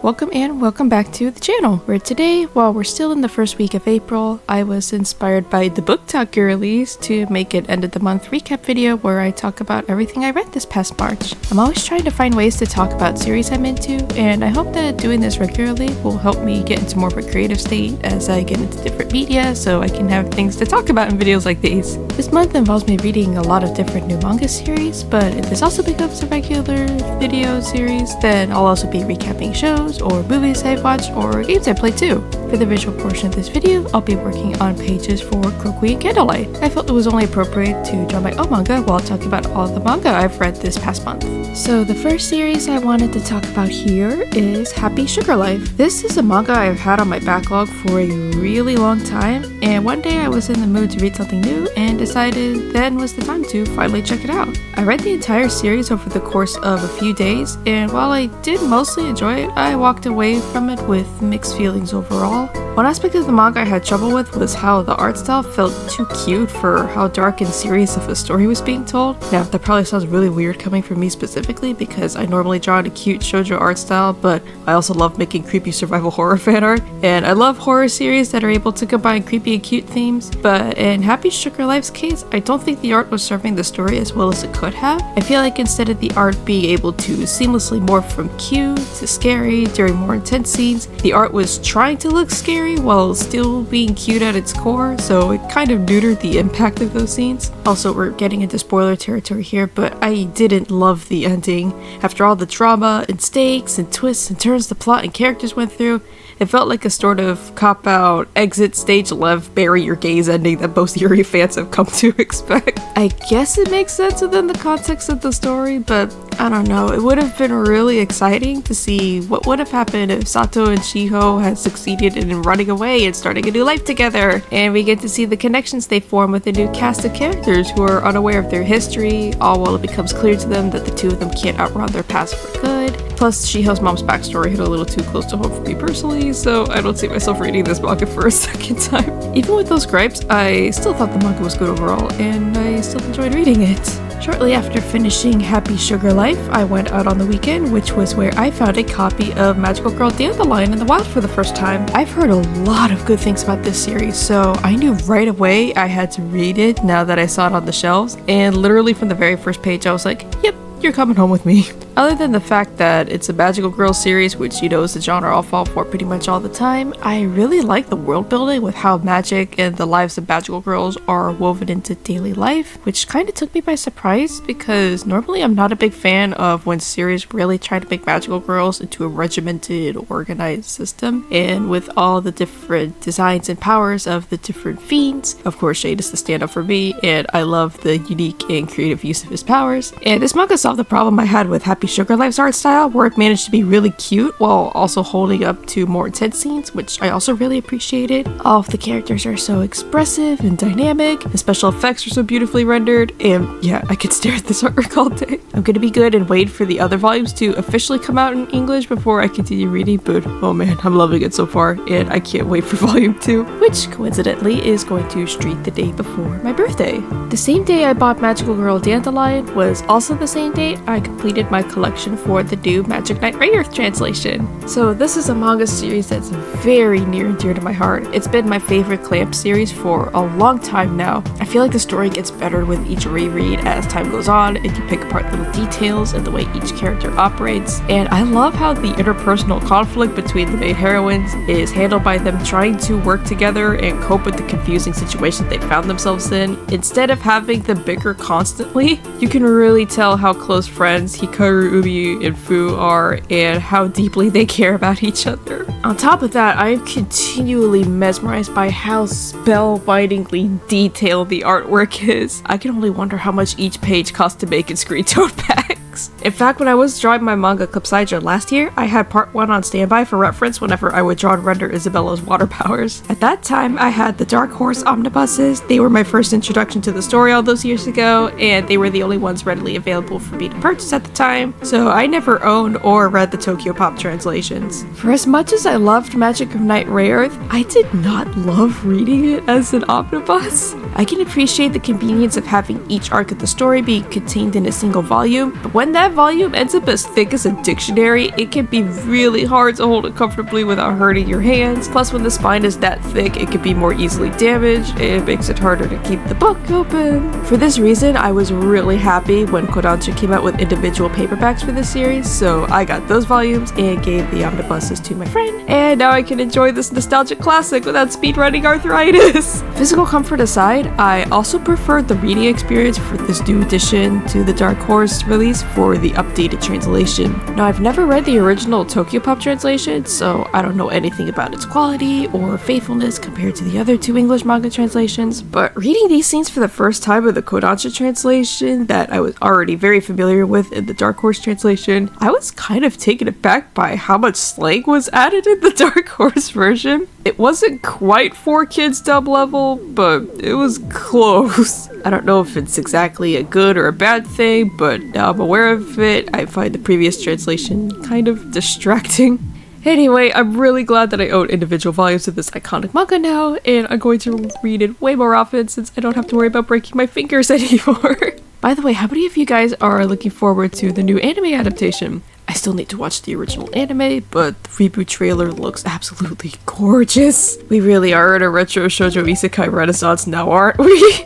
Welcome back to the channel, where today, while we're still in the first week of April, I was inspired by the book talk girlies to make an end of the month recap video where I talk about everything I read this past March. I'm always trying to find ways to talk about series I'm into, and I hope that doing this regularly will help me get into more of a creative state as I get into different media so I can have things to talk about in videos like these. This month involves me reading a lot of different new manga series, but if this also becomes a regular video series, then I'll also be recapping shows or movies I've watched or games I played too. For the visual portion of this video, I'll be working on pages for Croquis and Candlelight. I felt it was only appropriate to draw my own manga while talking about all the manga I've read this past month. So the first series I wanted to talk about here is Happy Sugar Life. This is a manga I've had on my backlog for a really long time, and one day I was in the mood to read something new and decided then was the time to finally check it out. I read the entire series over the course of a few days, and while I did mostly enjoy it, I walked away from it with mixed feelings overall. One aspect of the manga I had trouble with was how the art style felt too cute for how dark and serious of a story was being told. Now, that probably sounds really weird coming from me specifically because I normally draw a cute shoujo art style, but I also love making creepy survival horror fan art, and I love horror series that are able to combine creepy and cute themes, but in Happy Sugar Life's case, I don't think the art was serving the story as well as it could have. I feel like instead of the art being able to seamlessly morph from cute to scary during more intense scenes, the art was trying to look scary while still being cute at its core, so it kind of neutered the impact of those scenes. Also, we're getting into spoiler territory here, but I didn't love the ending. After all the drama and stakes and twists and turns the plot and characters went through, it felt like a sort of cop-out, exit stage left, bury your gaze ending that most Yuri fans have come to expect. I guess it makes sense within the context of the story, but I don't know, it would have been really exciting to see what would have happened if Sato and Shiho had succeeded in running away and starting a new life together, and we get to see the connections they form with a new cast of characters who are unaware of their history, all while it becomes clear to them that the two of them can't outrun their past for good. Plus, Shiho's mom's backstory hit a little too close to home for me personally, so I don't see myself reading this manga for a second time. Even with those gripes, I still thought the manga was good overall, and I still enjoyed reading it. Shortly after finishing Happy Sugar Life, I went out on the weekend, which was where I found a copy of Magical Girl Dandelion in the wild for the first time. I've heard a lot of good things about this series, so I knew right away I had to read it now that I saw it on the shelves, and literally from the very first page I was like, yep, you're coming home with me. Other than the fact that it's a magical girl series, which you know is the genre I'll fall for pretty much all the time, I really like the world building with how magic and the lives of magical girls are woven into daily life, which kind of took me by surprise because normally I'm not a big fan of when series really try to make magical girls into a regimented, organized system, and with all the different designs and powers of the different fiends. Of course, Shade is the stand-up for me, and I love the unique and creative use of his powers, and this manga solved the problem I had with Happy Sugar Life's art style, where it managed to be really cute while also holding up to more intense scenes, which I also really appreciated. All of the characters are so expressive and dynamic, the special effects are so beautifully rendered, and yeah, I could stare at this artwork all day. I'm gonna be good and wait for the other volumes to officially come out in English before I continue reading, but oh man, I'm loving it so far, and I can't wait for volume 2, which coincidentally is going to street the day before my birthday. The same day I bought Magical Girl Dandelion was also the same day I completed my collection for the new Magic Knight Rayearth translation. So this is a manga series that's very near and dear to my heart. It's been my favorite Clamp series for a long time now. I feel like the story gets better with each reread as time goes on, and you pick apart little details and the way each character operates. And I love how the interpersonal conflict between the main heroines is handled by them trying to work together and cope with the confusing situations they found themselves in. Instead of having them bicker constantly, you can really tell how close friends Hikaru, Umi, and Fu are, and how deeply they care about each other. On top of that, I am continually mesmerized by how spellbindingly detailed the artwork is. I can only wonder how much each page cost to make in screen tote packs. In fact, when I was drawing my manga 𝚘𝚎𝚎 last year, I had part 1 on standby for reference whenever I would draw and render Isabella's water powers. At that time, I had the Dark Horse omnibuses. They were my first introduction to the story all those years ago, and they were the only ones readily available for me to purchase at the time, so I never owned or read the Tokyo Pop translations. For as much as I loved Magic Knight Rayearth, I did not love reading it as an omnibus. I can appreciate the convenience of having each arc of the story being contained in a single volume, but when that volume ends up as thick as a dictionary, it can be really hard to hold it comfortably without hurting your hands. Plus, when the spine is that thick, it can be more easily damaged, and it makes it harder to keep the book open. For this reason, I was really happy when Kodansha came out with individual paperbacks for this series, so I got those volumes and gave the omnibuses to my friend, and now I can enjoy this nostalgic classic without speedrunning arthritis. Physical comfort aside, I also preferred the reading experience for this new edition to the Dark Horse release for the updated translation. Now, I've never read the original Tokyopop translation, so I don't know anything about its quality or faithfulness compared to the other two English manga translations, but reading these scenes for the first time in the Kodansha translation that I was already very familiar with in the Dark Horse translation, I was kind of taken aback by how much slang was added in the Dark Horse version. It wasn't quite 4Kids dub level, but it was close. I don't know if it's exactly a good or a bad thing, but now I'm aware of it. I find the previous translation kind of distracting. Anyway, I'm really glad that I own individual volumes of this iconic manga now, and I'm going to read it way more often since I don't have to worry about breaking my fingers anymore. By the way, how many of you guys are looking forward to the new anime adaptation? I still need to watch the original anime, but the reboot trailer looks absolutely gorgeous. We really are in a retro shoujo isekai renaissance now, aren't we?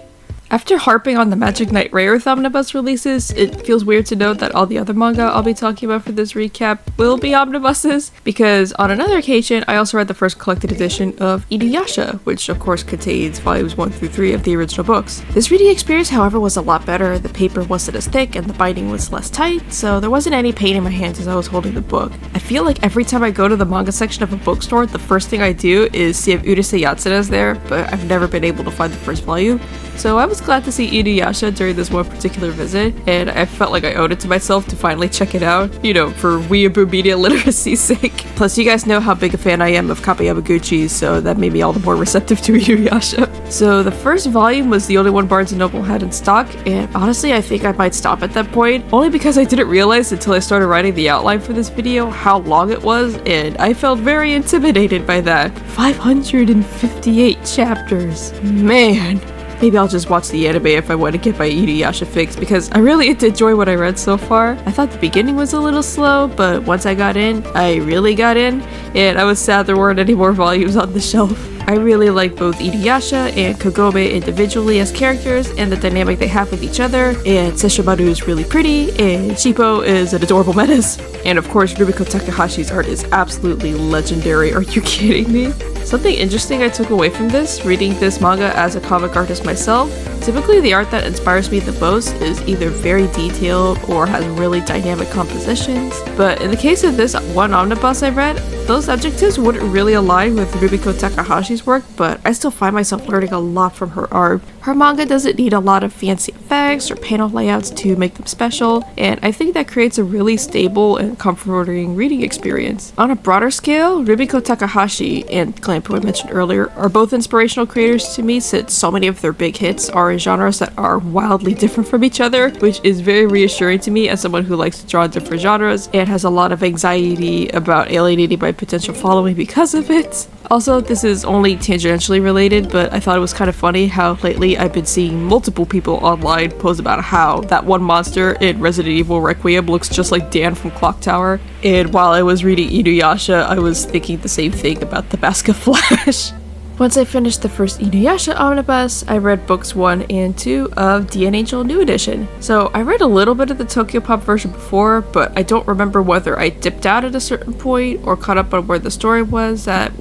After harping on the Magic Knight Rayearth omnibus releases, it feels weird to note that all the other manga I'll be talking about for this recap will be omnibuses, because on another occasion, I also read the first collected edition of Inuyasha, which of course contains volumes 1 through 3 of the original books. This reading experience, however, was a lot better. The paper wasn't as thick and the binding was less tight, so there wasn't any pain in my hands as I was holding the book. I feel like every time I go to the manga section of a bookstore, the first thing I do is see if 𝚑𝚘𝚎𝚑 is there, but I've never been able to find the first volume. So I was glad to see Inuyasha during this one particular visit, and I felt like I owed it to myself to finally check it out, you know, for weeaboo media literacy's sake. Plus, you guys know how big a fan I am of Kappa Yamaguchi, so that made me all the more receptive to Inuyasha. So the first volume was the only one Barnes & Noble had in stock, and honestly I think I might stop at that point, only because I didn't realize until I started writing the outline for this video how long it was, and I felt very intimidated by that. 558 chapters. Man. Maybe I'll just watch the anime if I want to get my Inuyasha fix, because I really did enjoy what I read so far. I thought the beginning was a little slow, but once I got in, I really got in, and I was sad there weren't any more volumes on the shelf. I really like both Inuyasha and Kagome individually as characters and the dynamic they have with each other, and Sesshomaru is really pretty, and Shippo is an adorable menace. And of course, Rumiko Takahashi's art is absolutely legendary, are you kidding me? Something interesting I took away from this, reading this manga as a comic artist myself, typically the art that inspires me the most is either very detailed or has really dynamic compositions, but in the case of this one omnibus I read, those adjectives wouldn't really align with Rumiko Takahashi's work, but I still find myself learning a lot from her art. Her manga doesn't need a lot of fancy effects or panel layouts to make them special, and I think that creates a really stable and comforting reading experience. On a broader scale, Rumiko Takahashi and Glamp, who I mentioned earlier, are both inspirational creators to me since so many of their big hits are in genres that are wildly different from each other, which is very reassuring to me as someone who likes to draw different genres and has a lot of anxiety about alienating my potential following because of it. Also, this is only tangentially related, but I thought it was kind of funny how lately I've been seeing multiple people online post about how that one monster in Resident Evil Requiem looks just like Dan from Clock Tower, and while I was reading Inuyasha, I was thinking the same thing about the Mask of Flash. Once I finished the first Inuyasha omnibus, I read books 1 and 2 of DN Angel New Edition. So I read a little bit of the Tokyopop version before, but I don't remember whether I dipped out at a certain point or caught up on where the story was at,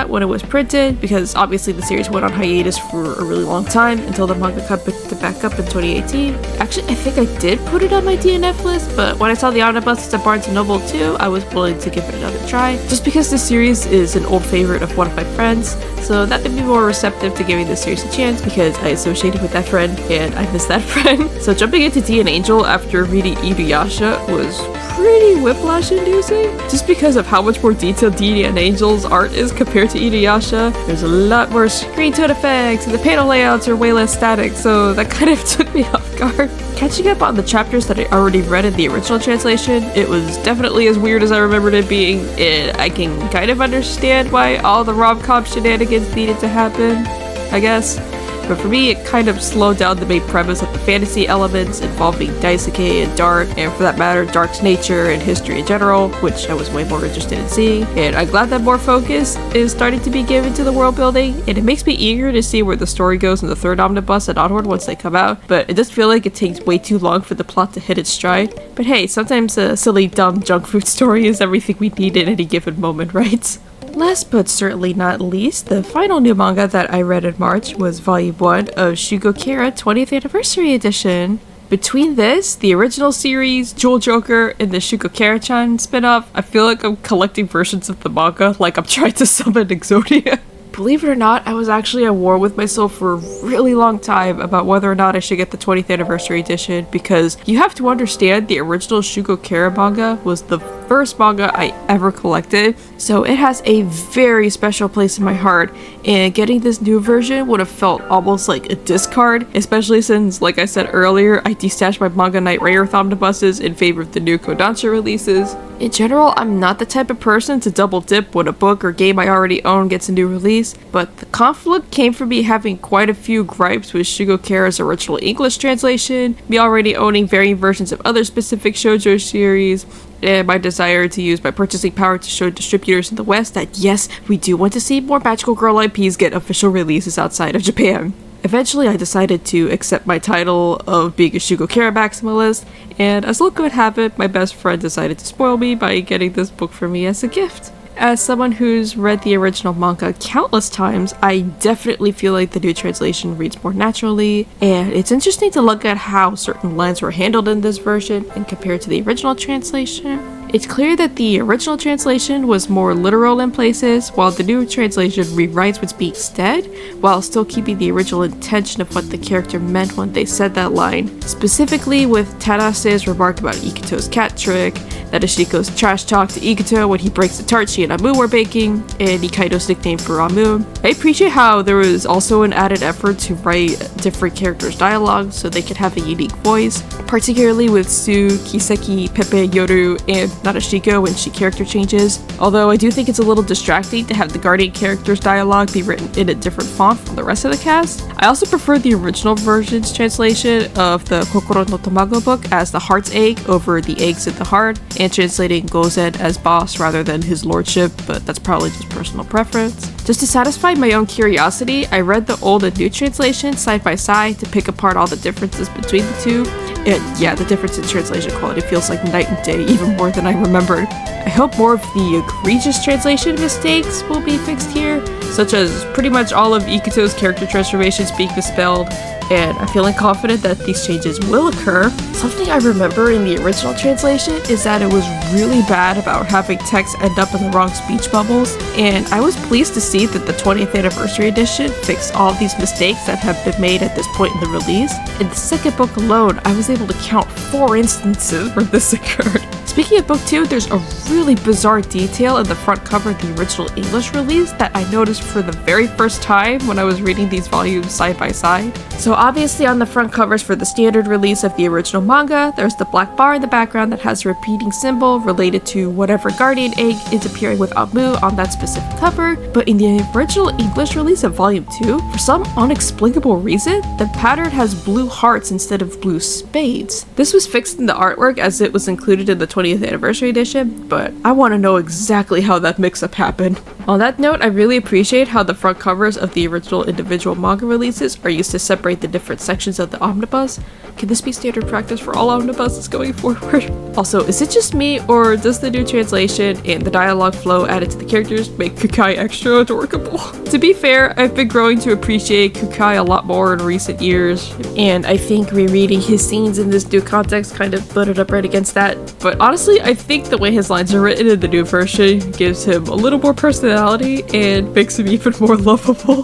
when it was printed, because obviously the series went on hiatus for a really long time until the manga picked it back up in 2018. Actually, I think I did put it on my DNF list, but when I saw the omnibus at Barnes & Noble too, I was willing to give it another try, just because this series is an old favorite of one of my friends, so that made me more receptive to giving this series a chance because I associated with that friend and I miss that friend. So jumping into DN Angel after reading Inuyasha was pretty whiplash inducing, just because of how much more detailed DN Angel's art is compared to Inuyasha. There's a lot more screen tone effects and the panel layouts are way less static, so that kind of took me off guard. Catching up on the chapters that I already read in the original translation, it was definitely as weird as I remembered it being, and I can kind of understand why all the rom-com shenanigans needed to happen. I guess. But for me, it kind of slowed down the main premise of the fantasy elements involving Daisuke and Dark, and for that matter, Dark's nature and history in general, which I was way more interested in seeing. And I'm glad that more focus is starting to be given to the world building, and it makes me eager to see where the story goes in the third omnibus and onward once they come out, but it does feel like it takes way too long for the plot to hit its stride. But hey, sometimes a silly, dumb junk food story is everything we need at any given moment, right? Last but certainly not least, the final new manga that I read in March was Volume 1 of 𝚢𝚘𝚎𝚑 20th Anniversary Edition. Between this, the original series, Jewel Joker, and the 𝚢𝚘𝚎𝚑 spin-off, I feel like I'm collecting versions of the manga like I'm trying to summon 𝚘𝚎𝚑. Believe it or not, I was actually at war with myself for a really long time about whether or not I should get the 20th Anniversary Edition, because you have to understand the original 𝚢𝚘𝚎𝚑 manga was the first manga I ever collected, so it has a very special place in my heart, and getting this new version would have felt almost like a discard, especially since, like I said earlier, I destashed my Manga Knight Rayearth omnibuses in favor of the new Kodansha releases. In general, I'm not the type of person to double dip when a book or game I already own gets a new release, but the conflict came from me having quite a few gripes with 𝚢𝚘𝚎𝚑's original English translation, me already owning varying versions of other specific shoujo series, and my desire to use my purchasing power to show distributors in the West that yes, we do want to see more magical girl IPs get official releases outside of Japan. Eventually, I decided to accept my title of being a 𝚢𝚘𝚎𝚑 maximalist, and as luck would have it, my best friend decided to spoil me by getting this book for me as a gift. As someone who's read the original manga countless times, I definitely feel like the new translation reads more naturally, and it's interesting to look at how certain lines were handled in this version and compared to the original translation. It's clear that the original translation was more literal in places, while the new translation rewrites what's being said, while still keeping the original intention of what the character meant when they said that line. Specifically with Tadase's remark about Ikuto's cat trick, Nadeshiko's trash talk to Ikuto when he breaks the tart she and Amu were baking, and Nikaido's nickname for Amu. I appreciate how there was also an added effort to write different characters' dialogue so they could have a unique voice, particularly with Su, Kiseki, Pepe, Yoru, and Nadeshiko when she character changes, although I do think it's a little distracting to have the Guardian character's dialogue be written in a different font from the rest of the cast. I also prefer the original version's translation of the Kokoro no Tamago book as the heart's egg over the eggs in the heart, and translating Gozen as boss rather than his lordship, but that's probably just personal preference. Just to satisfy my own curiosity, I read the old and new translation side by side to pick apart all the differences between the two, and yeah, the difference in translation quality feels like night and day, even more than I remembered. I hope more of the egregious translation mistakes will be fixed here, such as pretty much all of Ikuto's character transformations being misspelled, and I'm feeling confident that these changes will occur. Something I remember in the original translation is that it was really bad about having text end up in the wrong speech bubbles, and I was pleased to see that the 20th Anniversary Edition fixed all these mistakes that have been made at this point in the release. In the second book alone, I was able to count 4 instances where this occurred. Speaking of book 2, there's a really bizarre detail in the front cover of the original English release that I noticed for the very first time when I was reading these volumes side by side. So obviously on the front covers for the standard release of the original manga, there's the black bar in the background that has a repeating symbol related to whatever guardian egg is appearing with Amu on that specific cover, but in the original English release of volume 2, for some inexplicable reason, the pattern has blue hearts instead of blue spades. This was fixed in the artwork as it was included in the 20th Anniversary Edition, but I want to know exactly how that mix-up happened. On that note, I really appreciate how the front covers of the original individual manga releases are used to separate the different sections of the omnibus. Can this be standard practice for all omnibuses going forward? Also, is it just me, or does the new translation and the dialogue flow added to the characters make Kukai extra adorable? To be fair, I've been growing to appreciate Kukai a lot more in recent years, and I think rereading his scenes in this new context kind of butted up right against that, but honestly, I think the way his lines are written in the new version gives him a little more personality and makes him even more lovable.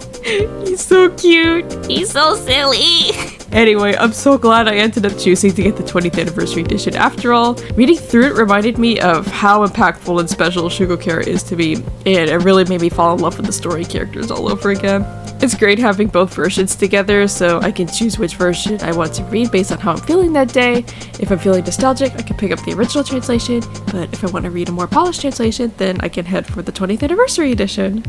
He's so cute! He's so silly! Anyway, I'm so glad I ended up choosing to get the 20th Anniversary Edition after all. Reading through it reminded me of how impactful and special 𝚢𝚘𝚎𝚑 is to me, and it really made me fall in love with the story characters all over again. It's great having both versions together so I can choose which version I want to read based on how I'm feeling that day. If I'm feeling nostalgic, I can pick up the original translation, but if I want to read a more polished translation, then I can head for the 20th Anniversary Edition.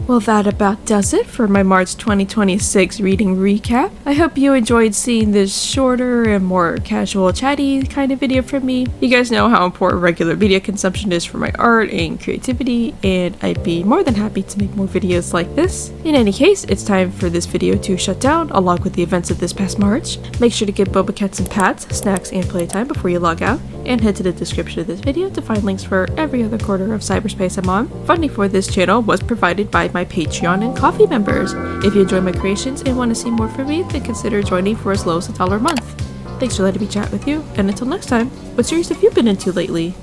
Well, that about does it for my March 2026 reading recap. I hope you enjoyed seeing this shorter and more casual chatty kind of video from me. You guys know how important regular media consumption is for my art and creativity, and I'd be more than happy to make more videos like this. In any case, it's time for this video to shut down along with the events of this past March. Make sure to get boba cats and pats, snacks, and playtime before you log out, and head to the description of this video to find links for every other quarter of cyberspace I'm on. Funding for this channel was provided by my Patreon and Ko-fi members. If you enjoy my creations and want to see more from me, then consider joining for as low as $1 a month. Thanks for letting me chat with you, and until next time, what series have you been into lately?